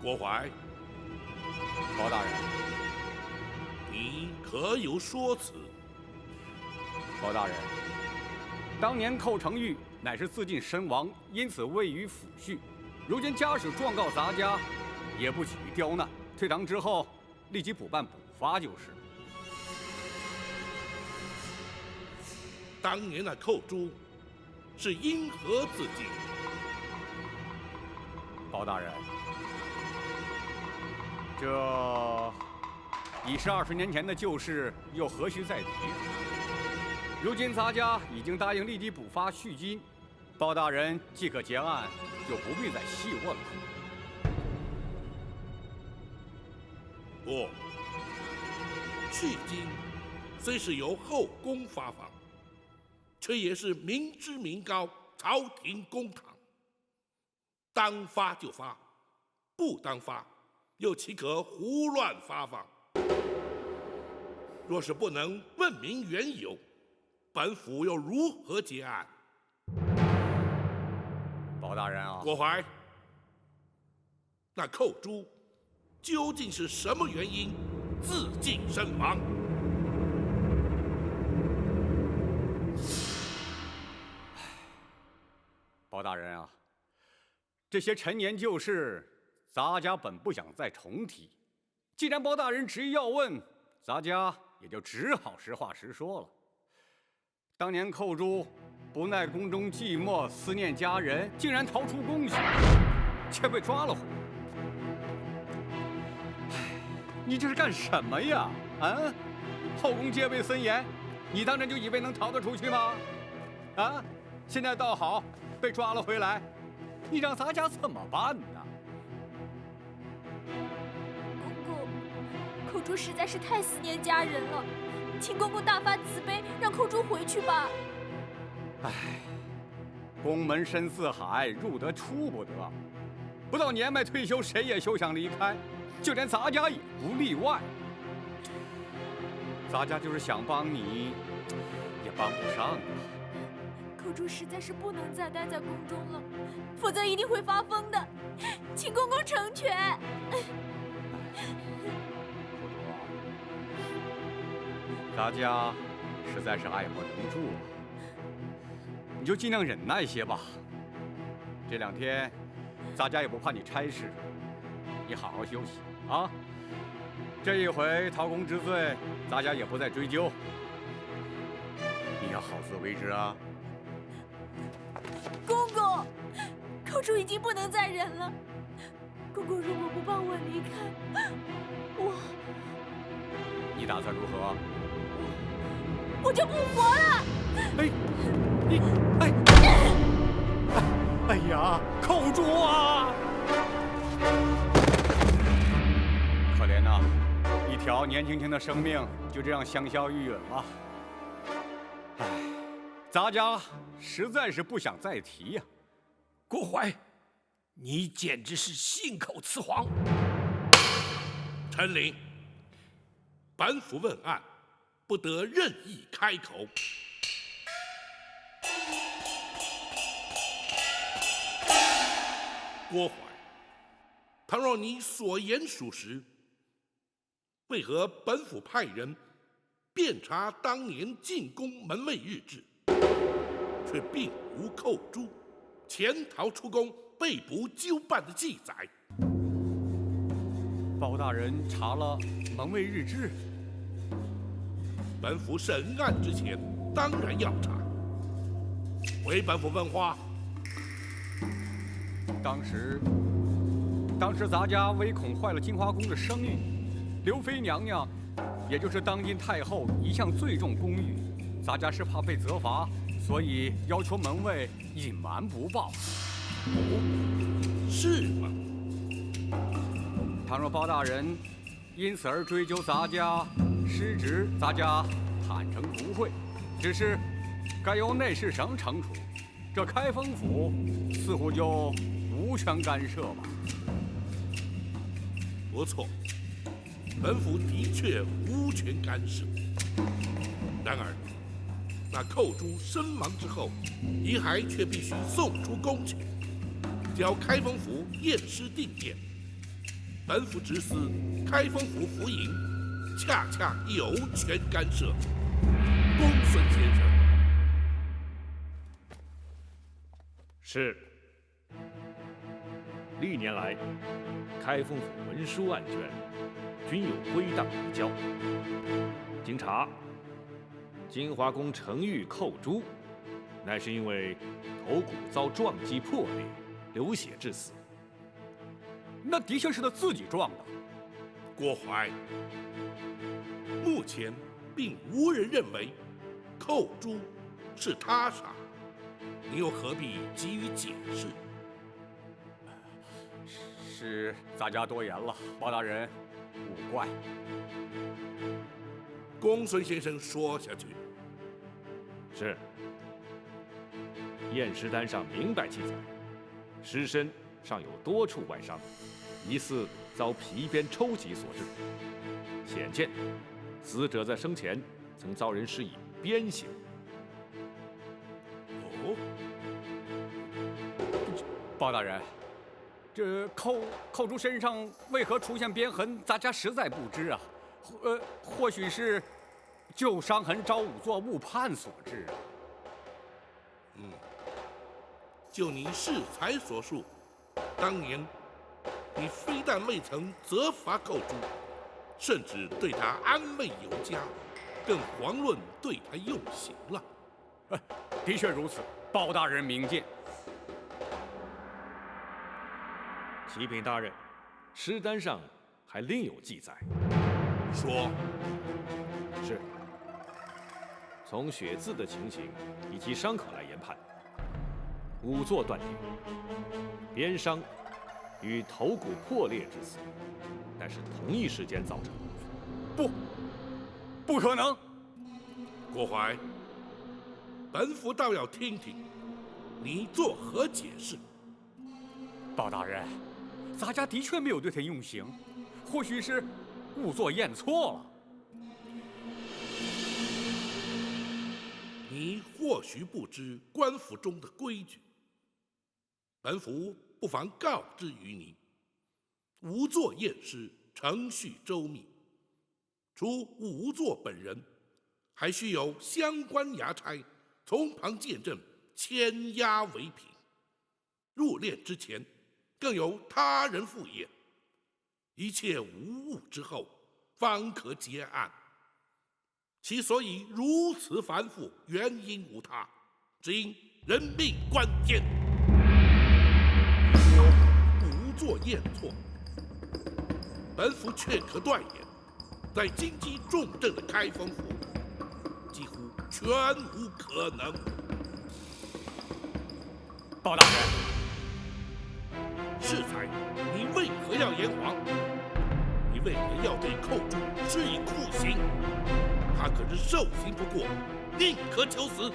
郭槐，包大人，你可有说辞？包大人，当年寇承御乃是自尽身亡，因此未予抚恤。如今家属状告咱家，也不起于刁难，退堂之后立即补办补发就是。当年那寇珠是因何自尽？包大人，这已是20年前的旧事，又何须再提？如今咱家已经答应立即补发恤金，包大人即可结案，就不必再细问了。不，恤金虽是由后宫发放，却也是民脂民膏，朝廷公堂，当发就发，不当发，又岂可胡乱发放？若是不能问明缘由，本府又如何结案？包大人啊，郭槐，那寇珠究竟是什么原因自尽身亡？包大人啊，这些陈年旧事，咱家本不想再重提。既然包大人执意要问，咱家也就只好实话实说了。当年寇珠不耐宫中寂寞，思念家人，竟然逃出宫去，却被抓了回来。你这是干什么呀？啊！后宫戒备森严，你当真就以为能逃得出去吗？啊！现在倒好，被抓了回来，你让咱家怎么办呢？公公，寇珠实在是太思念家人了，请公公大发慈悲，让寇珠回去吧。唉，宫门深似海，入得出不得。不到年迈退休，谁也休想离开，就连咱家也不例外。咱家就是想帮你，也帮不上啊。寇珠实在是不能再待在宫中了，否则一定会发疯的，请公公成全。咱家实在是爱莫能助，你就尽量忍耐些吧。这2天，咱家也不怕你差事，你好好休息啊。这一回陶公之罪，咱家也不再追究，你要好自为之啊。公公，寇珠已经不能再忍了。公公如果不帮我离开，你打算如何？我就不活了！哎呀，寇珠啊！可怜呐，一条年轻轻的生命就这样香消玉殒了。唉，咱家实在是不想再提呀。郭槐，你简直是信口雌黄！陈琳，本府问案，不得任意开口。郭槐，倘若你所言属实，为何本府派人遍查当年进宫门卫日志，却并无寇珠潜逃出宫被捕纠办的记载？包大人查了门卫日志，本府审案之前当然要查。回本府问话。当时咱家唯恐坏了金华宫的声誉，刘妃娘娘，也就是当今太后，一向最重公誉，咱家是怕被责罚，所以要求门卫隐瞒不报。哦，是吗？倘若包大人因此而追究咱家失职，咱家坦诚不讳，只是该由内侍省惩处，这开封府似乎就无权干涉吧。不错，本府的确无权干涉。然而，那寇珠身亡之后，遗骸却必须送出宫去，交开封府验尸定验。本府指司开封府府尹，恰恰有权干涉。公孙先生。是。历年来，开封府文书案卷均有归档移交。经查，金华宫程昱寇珠，乃是因为头骨遭撞击破裂，流血致死。那的确是他自己撞的。郭槐，目前并无人认为寇珠是他杀，你又何必急于解释？是咱家多言了，包大人勿怪。公孙先生说下去。是。验尸单上明白记载，尸身上有多处外伤，疑似遭皮鞭抽击所致。显见，死者在生前曾遭人施以鞭刑。哦，包大人，这寇珠身上为何出现鞭痕，咱家实在不知啊。或许是旧伤痕招仵作误判所致啊。就你适才所述，当年你非但未曾责罚寇珠，甚至对他安慰有加，更遑论对他用刑了。的确如此，包大人明鉴。启禀大人，尸单上还另有记载。说。是。从血渍的情形以及伤口来研判，仵作断定，鞭伤与头骨破裂致死，但是同一时间造成。不可能！郭槐，本府倒要听听你作何解释。包大人，咱家的确没有对他用刑，或许是仵作验错了。你或许不知官府中的规矩，本府不妨告知于你：仵作验尸程序周密，除仵作本人，还需有相关衙差从旁见证，签押为凭。入殓之前，更有他人赴验，一切无误之后，方可结案。其所以如此繁复，原因无他，只因人命关天。你说仵作验错，本府却可断言，在经济重镇的开封府，几乎全无可能。包大人，适才，你为何要言谎？你为何要对寇珠施以酷刑？他可是受刑不过，宁可求死。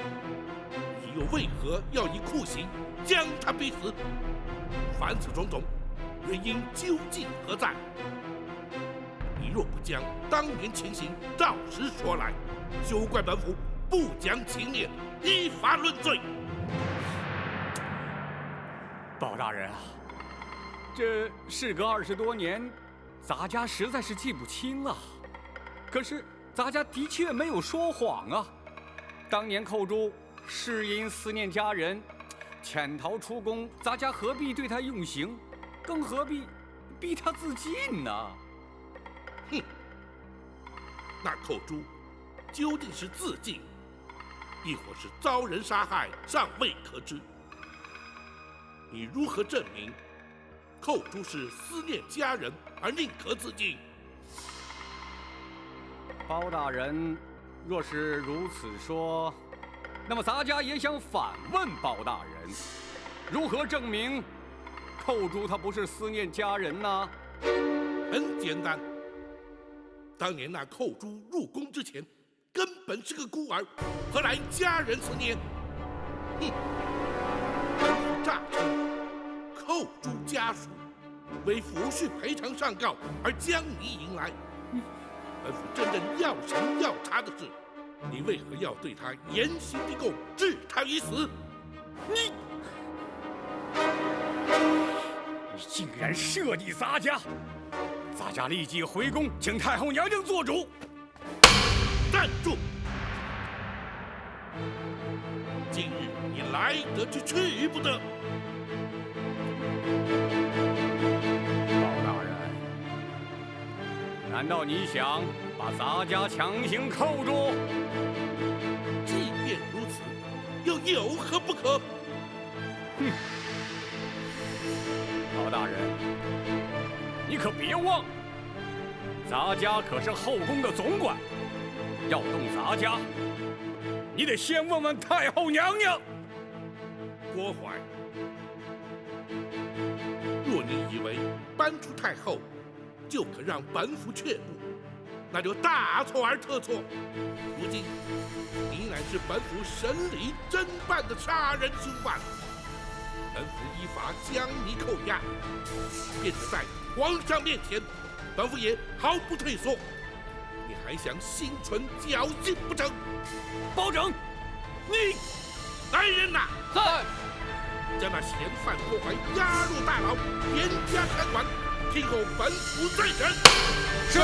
你又为何要以酷刑将他逼死？凡此种种，原因究竟何在？你若不将当年情形照实说来，休怪本府不讲情面，依法论罪。包大人啊，这事隔20多年，咱家实在是记不清了。可是咱家的确没有说谎啊。当年寇珠是因思念家人，潜逃出宫，咱家何必对他用刑，更何必逼他自尽呢？哼，那寇珠究竟是自尽，亦或是遭人杀害，尚未可知。你如何证明寇珠是思念家人而宁可自尽？包大人若是如此说，那么咱家也想反问包大人，如何证明寇珠他不是思念家人呢？很简单，当年那寇珠入宫之前，根本是个孤儿，何来家人思念？哼！本府诈称寇珠家属为抚恤赔偿上告而将你迎来。本府真正要审要查的是，你为何要对他严刑逼供，置他于死？你竟然设计咱家！咱家立即回宫，请太后娘娘做主。站住！今日你来得去，去不得。包大人，难道你想把咱家强行扣住？即便如此，又有何不可？哼！包大人，你可别忘，咱家可是后宫的总管，要动咱家，你得先问问太后娘娘。郭槐，若你以为搬出太后就可让本府却步，那就大错而特错。如今你乃是本府审理侦办的杀人凶犯，本府依法将你扣押，便是在皇上面前，本府也毫不退缩。你还想心存侥幸不成？包拯，你来人呐！在。将那嫌犯郭槐押入大牢，严加看管，听候本府再审。是。